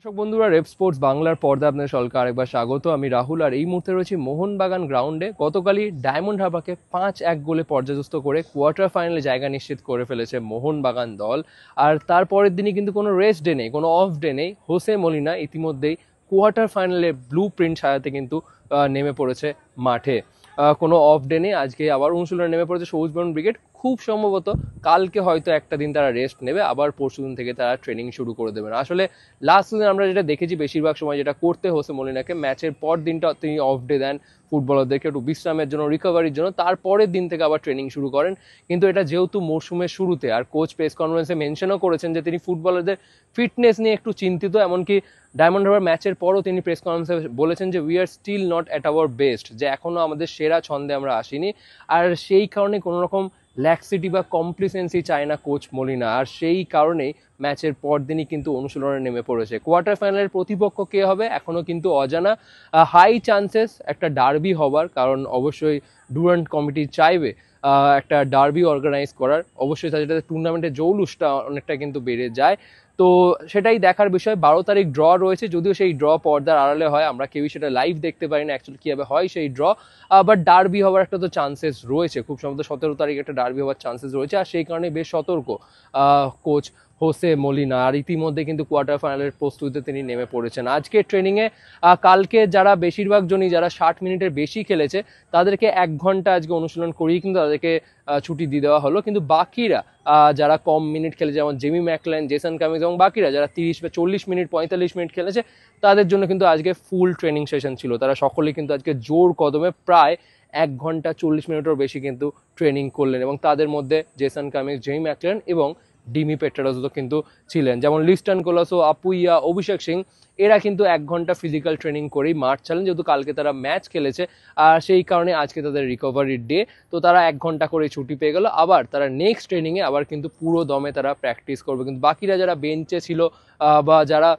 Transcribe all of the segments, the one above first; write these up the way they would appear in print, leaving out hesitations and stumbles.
দর্শক বন্ধুরা, rape sports বাংলার পর্দা আপনাদের সকলকে আরেকবার স্বাগত। আমি রাহুল, আর এই মুহূর্তে রয়েছি মোহনবাগান গ্রাউন্ডে। গতকালই ডায়মন্ড হারবারকে 5-1 গোলে পর্যাদস্ত করে কোয়ার্টার ফাইনালে জায়গা নিশ্চিত করে ফেলেছে মোহনবাগান দল। আর তারপরের দিনই কিন্তু কোনো রেস্ট ডে নেই, কোনো অফ ডে নেই। হোসে মলিনা ইতিমধ্যেই কোয়ার্টার ফাইনালে ব্লু প্রিন্ট সাজাতে কিন্তু নেমে পড়েছে মাঠে। কোনো অফ ডে নেই, আজকে আবার অনুশীলনে নেমে পড়েছে সবুজ বরণ ব্রিগেড। খুব সম্ভবত কালকে হয়তো একটা দিন তারা রেস্ট নেবে, আবার পরশুদিন থেকে তারা ট্রেনিং শুরু করে দেবেন। আসলে লাস্ট সিজন আমরা যেটা দেখেছি, বেশিরভাগ সময় যেটা করতে হোসে মলিনাকে, ম্যাচের পর দিনটা তিনি অফ ডে দেন ফুটবলারদেরকে একটু বিশ্রামের জন্য, রিকভারির জন্য, তারপরের দিন থেকে আবার ট্রেনিং শুরু করেন। কিন্তু এটা যেহেতু মরশুমের শুরুতে, আর কোচ প্রেস কনফারেন্সে মেনশনও করেছেন যে তিনি ফুটবলারদের ফিটনেস নিয়ে একটু চিন্তিত। এমনকি ডায়মন্ড হারবার ম্যাচের পরও তিনি প্রেস কনফারেন্সে বলেছেন যে we are still not at our best, যে এখনও আমাদের সেরা ছন্দে আমরা আসিনি। আর সেই কারণে কোনো রকম ল্যাক্সিটি বা কমপ্লিসেন্সি চায় না কোচ মলিনা। আর সেই কারণেই ম্যাচের পর দিনই কিন্তু অনুশীলনে নেমে পড়েছে। কোয়ার্টার ফাইনালের প্রতিপক্ষ কে হবে এখনও কিন্তু অজানা। হাই চান্সেস একটা ডার্বি হবার, কারণ অবশ্যই ডুরান্ট কমিটি চাইবে একটা ডার্বি অর্গানাইজ করার। অবশ্যই যেটাতে টুর্নামেন্টের জৌলুসটা অনেকটা কিন্তু বেড়ে যায়। তো সেটাই দেখার বিষয়। 12 তারিখ ড্র রয়েছে, যদিও সেই ড্র পর্দার আড়ালে হয়, আমরা কেউই সেটা লাইভ দেখতে পারি না অ্যাকচুয়ালি কীভাবে হয় সেই ড্র। বাট ডার্বি হওয়ার একটা তো চান্সেস রয়েছে, খুব সম্ভবত 17 তারিখ একটা ডার্বি হওয়ার চান্সেস রয়েছে। আর সেই কারণে বেশ সতর্ক কোচ হোসে মলিনা। আর ইতিমধ্যে কিন্তু কোয়ার্টার ফাইনালের প্রস্তুতিতে তিনি নেমে পড়েছেন। আজকে ট্রেনিংয়ে কালকে যারা বেশিরভাগ জনই যারা 60 মিনিটের বেশি খেলেছে তাদেরকে 1 ঘন্টা আজকে অনুশীলন করিয়ে কিন্তু তাদেরকে ছুটি দিয়ে দেওয়া হলো। কিন্তু বাকিরা যারা কম মিনিট খেলেছে, যেমন জেমি ম্যাকলেন, জেসন কামিন্স এবং বাকিরা যারা 30 বা 40 মিনিট 45 মিনিট খেলেছে, তাদের জন্য কিন্তু আজকে ফুল ট্রেনিং সেশন ছিল। তারা সকলেই কিন্তু আজকে জোর কদমে প্রায় 1 ঘন্টা 40 মিনিটেরও বেশি কিন্তু ট্রেনিং করলেন। এবং তাদের মধ্যে জেসন কামিন্স, জেমি ম্যাকলেন এবং ডিমি পেট্রাডসও কিন্তু ছিলেন। যেমন লিস্টন কোলাসো, আপুইয়া, অভিষেক সিং, এরা কিন্তু 1 ঘন্টা ফিজিক্যাল ট্রেনিং করেই মাঠ চালেন, যেহেতু কালকে তারা ম্যাচ খেলেছে। আর সেই কারণে আজকে তাদের রিকভারির ডে, তো তারা 1 ঘন্টা করে ছুটি পেয়ে গেল। আবার তারা নেক্সট ট্রেনিংয়ে আবার কিন্তু পুরো দমে তারা প্র্যাকটিস করবে। কিন্তু বাকিরা যারা বেঞ্চে ছিল বা যারা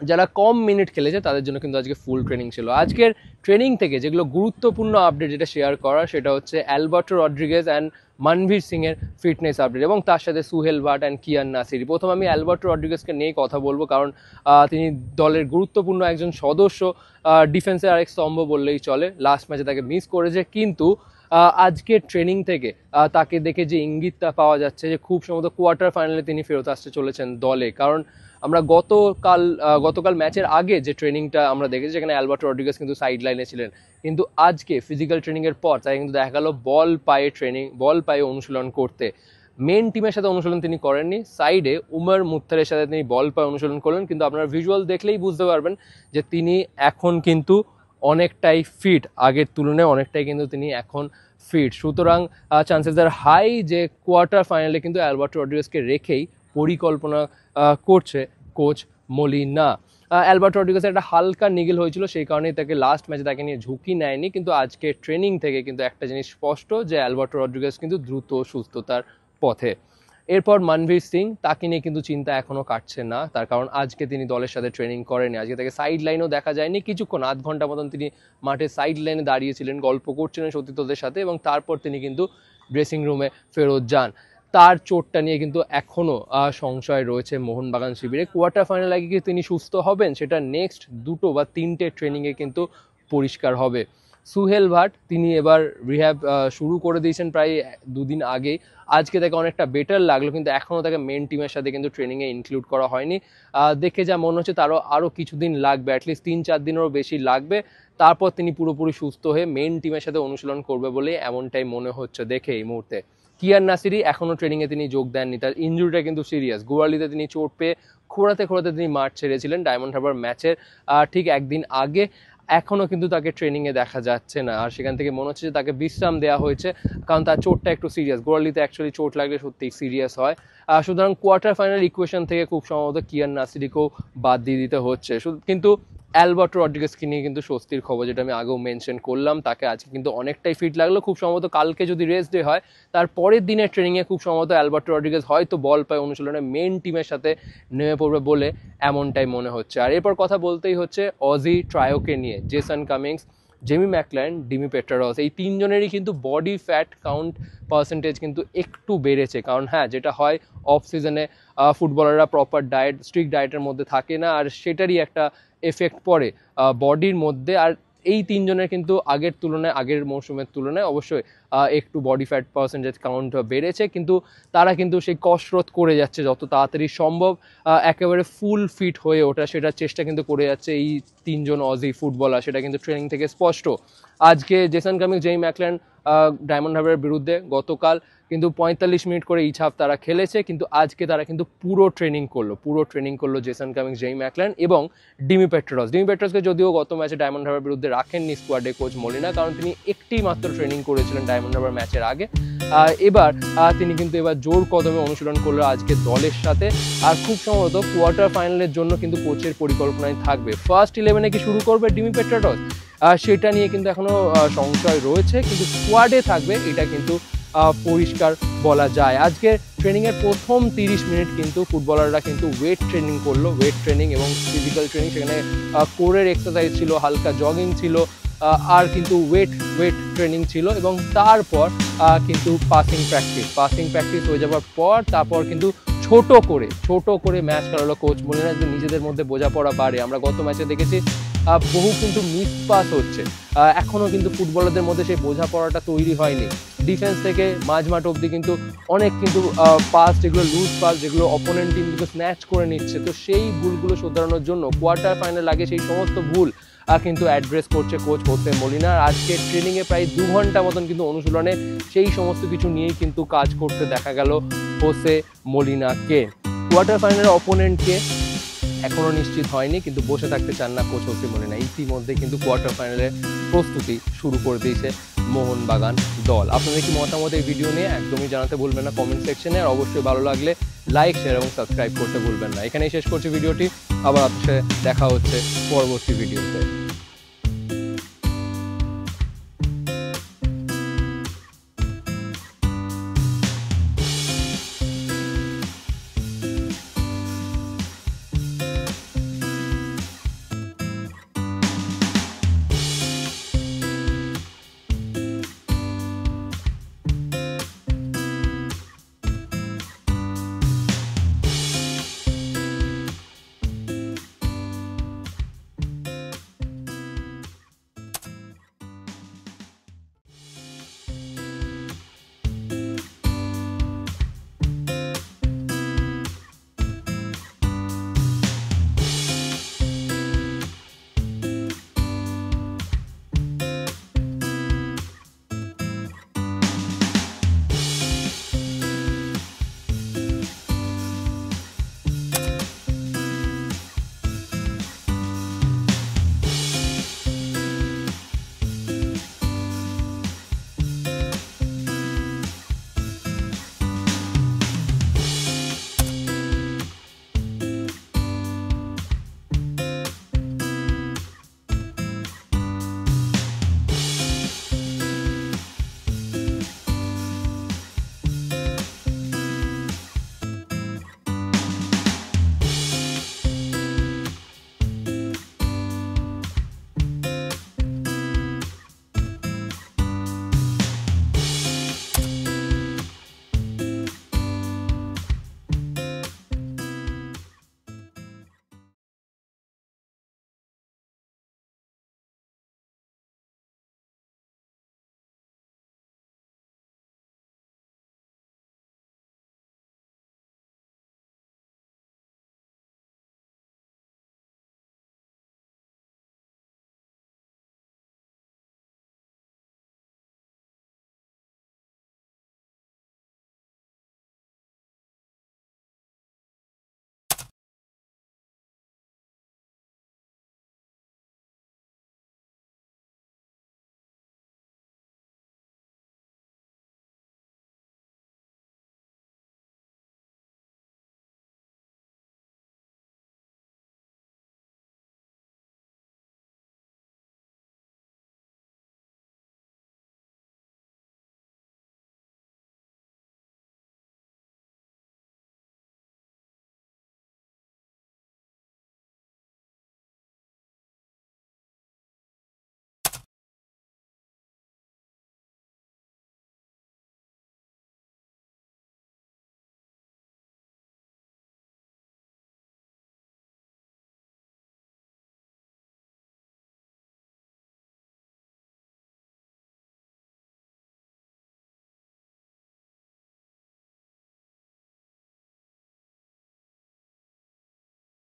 যারা কম মিনিট খেলেছে তাদের জন্য কিন্তু আজকে ফুল ট্রেনিং ছিল। আজকের ট্রেনিং থেকে যেগুলো গুরুত্বপূর্ণ আপডেট যেটা শেয়ার করা, সেটা হচ্ছে Alberto Rodriguez and Manvir Singh এর ফিটনেস আপডেট, এবং তার সাথে সুহেল ভাট অ্যান্ড কিয়ান নাসিরি। প্রথম আমি অ্যালবার্টো রড্রিগেজকে নিয়ে কথা বলবো, কারণ তিনি দলের গুরুত্বপূর্ণ একজন সদস্য, ডিফেন্সের আরেক স্তম্ভ বললেই চলে। লাস্ট ম্যাচে তাকে মিস করেছে, কিন্তু আজকের ট্রেনিং থেকে তাকে দেখে যে ইঙ্গিতটা পাওয়া যাচ্ছে যে খুব সম্ভবত কোয়ার্টার ফাইনালে তিনি ফেরত আসতে চলেছেন দলে। কারণ আমরা গতকাল ম্যাচের আগে যে ট্রেনিংটা আমরা দেখেছি, সেখানে অ্যালবার্টো রড্রিগেজ কিন্তু সাইড লাইনে ছিলেন। কিন্তু আজকে ফিজিক্যাল ট্রেনিংয়ের পর তাই কিন্তু দেখা গেল বল পায়ে অনুশীলন করতে। মেন টিমের সাথে অনুশীলন তিনি করেননি, সাইডে উমর মুত্তারের সাথে তিনি বল পায়ে অনুশীলন করলেন। কিন্তু আপনারা ভিজুয়াল দেখলেই বুঝতে পারবেন যে তিনি এখন কিন্তু অনেকটাই ফিট, আগের তুলনায় অনেকটাই কিন্তু তিনি এখন ফিট। সুতরাং চান্সেস আর হাই যে কোয়ার্টার ফাইনালে কিন্তু অ্যালবার্টো রড্রিগেজকে রেখেই পরিকল্পনা করছে কোচ মলিনা। অ্যালবার্টো রড্রিগেজের একটা হালকা নিগেল হয়েছিল, সেই কারণেই তাকে লাস্ট ম্যাচে তাকে নিয়ে ঝুঁকি নেয়নি। কিন্তু আজকে ট্রেনিং থেকে কিন্তু একটা জিনিস স্পষ্ট, যে অ্যালবার্টো রড্রিগেজ কিন্তু দ্রুত সুস্থতার পথে। এরপর মানভীর সিং, তাকে নিয়ে কিন্তু চিন্তা এখনও কাটছে না, তার কারণ আজকে তিনি দলের সাথে ট্রেনিং করেনি। আজকে তাকে সাইড লাইনেও দেখা যায়নি, কিছুক্ষণ 1/2 ঘন্টা মতন তিনি মাঠে সাইড লাইনে দাঁড়িয়েছিলেন, গল্প করছিলেন সতীর্থদের সাথে, এবং তারপর তিনি কিন্তু ড্রেসিং রুমে ফেরত যান। তার চোটটা নিয়ে কিন্তু এখনও সংশয় রয়েছে মোহনবাগান শিবিরে। কোয়ার্টার ফাইনাল আগে কি তিনি সুস্থ হবেন, সেটা নেক্সট 2 বা 3টে ট্রেনিংয়ে কিন্তু পরিষ্কার হবে। সুহেল ভাট, তিনি এবার রিহ্যাব শুরু করে দিয়েছেন প্রায় 2 দিন আগেই। আজকে তাকে অনেকটা বেটার লাগলো, কিন্তু এখনও তাকে মেন টিমের সাথে কিন্তু ট্রেনিংয়ে ইনক্লুড করা হয়নি। দেখে যা মনে হচ্ছে আরও কিছুদিন লাগবে, অ্যাটলিস্ট 3-4 দিনেরও বেশি লাগবে। তারপর তিনি পুরোপুরি সুস্থ হয়ে মেন টিমের সাথে অনুশীলন করবে বলে এমনটাই মনে হচ্ছে দেখে এই মুহূর্তে। কিয়ান নাসিরি এখনও ট্রেনিংয়ে তিনি যোগ দেননি, তার ইনজুরিটা কিন্তু সিরিয়াস। গোয়ালিতে তিনি চোট পেয়ে খোঁড়াতে তিনি মাঠ ছেড়েছিলেন ডায়মন্ড হারবার ম্যাচের ঠিক 1 দিন আগে। এখনও কিন্তু তাকে ট্রেনিংয়ে দেখা যাচ্ছে না, আর সেখান থেকে মনে হচ্ছে যে তাকে বিশ্রাম দেওয়া হয়েছে, কারণ তার চোটটা একটু সিরিয়াস। গোয়ালিতে অ্যাকচুয়ালি চোট লাগলে সত্যিই সিরিয়াস হয়। সুতরাং কোয়ার্টার ফাইনাল ইকুয়েশন থেকে খুব সম্ভবত কিয়ান নাসিরিকেও বাদ দিয়ে দিতে হচ্ছে। কিন্তু অ্যালবার্টো রড্রিগেজকে নিয়ে কিন্তু স্বস্তির খবর, যেটা আমি আগেও মেনশন করলাম, তাকে আজকে কিন্তু অনেকটাই ফিট লাগলো। খুব সম্ভবত কালকে যদি রেস্ট ডে হয়, তার পরের দিনের ট্রেনিংয়ে খুব সম্ভবত অ্যালবার্টো রড্রিগেজ হয়তো বল পায় অনুশীলনে মেন টিমের সাথে নেমে পড়বে বলে এমনটাই মনে হচ্ছে। আর এরপর কথা বলতেই হচ্ছে অজি ট্রায়োকে নিয়ে, Jason Cummings, Jamie McLaren, Dimi পেট্রারস, এই তিনজনেরই কিন্তু বডি ফ্যাট কাউন্ট পার্সেন্টেজ কিন্তু একটু বেড়েছে। কারণ হ্যাঁ, যেটা হয় অফ সিজনে ফুটবলাররা প্রপার ডায়েট, স্ট্রিক্ট ডায়েটের মধ্যে থাকে না, আর সেটারই একটা এফেক্ট পড়ে বডির মধ্যে। আর এই তিনজনের কিন্তু আগের তুলনায়, আগের মৌসুমের তুলনায় অবশ্যই একটু বডি ফ্যাট পার্সেন্টেজ কাউন্ট বেড়েছে, কিন্তু তারা কিন্তু সেই কসরত করে যাচ্ছে যত তাড়াতাড়ি সম্ভব একেবারে ফুল ফিট হয়ে ওঠা, সেটার চেষ্টা কিন্তু করে যাচ্ছে এই তিনজন অজি ফুটবলার, সেটা কিন্তু ট্রেনিং থেকে স্পষ্ট। আজকে Jason Cummings, Jamie Maclaren Diamond হারবারের বিরুদ্ধে গতকাল কিন্তু 45 মিনিট করে ইচ হাফ তারা খেলেছে, কিন্তু আজকে তারা কিন্তু পুরো ট্রেনিং করলো জেসন কামিংস, জেমি ম্যাকলারেন এবং ডিমি পেট্রাসকে যদিও গত ম্যাচে ডায়মন্ড হারবার বিরুদ্ধে রাখেননি স্কোয়াডে কোচ মলিনা, কারণ তিনি একটি মাত্র ট্রেনিং করেছিলেন ডায়মন্ড হারবার ম্যাচের আগে। এবার তিনি কিন্তু এবার জোর কদমে অনুশীলন করলো আজকে দলের সাথে। আর খুব সম্ভবত কোয়ার্টার ফাইনালের জন্য কিন্তু কোচের পরিকল্পনায় থাকবে ফার্স্ট 11-এ কি শুরু করবে ডিমি পেট্রারস, সেটা নিয়ে কিন্তু এখনো সংশয় রয়েছে, কিন্তু স্কোয়াডে থাকবে এটা কিন্তু পরিষ্কার বলা যায়। আজকে ট্রেনিংয়ের প্রথম 30 মিনিট কিন্তু ফুটবলাররা কিন্তু ওয়েট ট্রেনিং এবং ফিজিক্যাল ট্রেনিং, সেখানে কোরের এক্সারসাইজ ছিল, হালকা জগিং ছিল, আর কিন্তু ওয়েট ট্রেনিং ছিল, এবং তারপর কিন্তু পাসিং প্র্যাকটিস হয়ে যাওয়ার পর তারপর কিন্তু ছোট করে ম্যাচ খেলালো কোচ মলিনা, যে নিজেদের মধ্যে বোঝাপড়া বাড়ে। আমরা গত ম্যাচে দেখেছি বহু কিন্তু মিস পাস হচ্ছে, এখনও কিন্তু ফুটবলারদের মধ্যে সেই বোঝাপড়াটা তৈরি হয়নি। ডিফেন্স থেকে মাঝমাঠ অবধি কিন্তু অনেক কিন্তু পাস, যেগুলো লুজ পাস, যেগুলো অপোনেন্ট টিম কিন্তু স্ন্যাচ করে নিচ্ছে, তো সেই ভুলগুলো শোধরানোর জন্য কোয়ার্টার ফাইনাল আগে সেই সমস্ত ভুল কিন্তু অ্যাড্রেস করছে কোচ হোসে মলিনা। আজকে ট্রেনিংয়ে প্রায় 2 ঘন্টা মতন কিন্তু অনুশীলনে সেই সমস্ত কিছু নিয়েই কিন্তু কাজ করতে দেখা গেল হোসে মলিনাকে। কোয়ার্টার ফাইনালের অপোনেন্টকে এখনও নিশ্চিত হয়নি, কিন্তু বসে থাকতে চান না কোচ হোসে মলিনা। ইতিমধ্যে কিন্তু কোয়ার্টার ফাইনালের প্রস্তুতি শুরু করে দিয়েছে মোহনবাগান দল। আপনাদের কি মতামত এই ভিডিও নিয়ে একদমই জানাতে ভুলবেন না কমেন্ট সেকশনে, আর অবশ্যই ভালো লাগলে লাইক, শেয়ার এবং সাবস্ক্রাইব করতে ভুলবেন না। এখানেই শেষ করছি ভিডিওটি, আবার আপনার সাথে দেখা হচ্ছে পরবর্তী ভিডিওতে।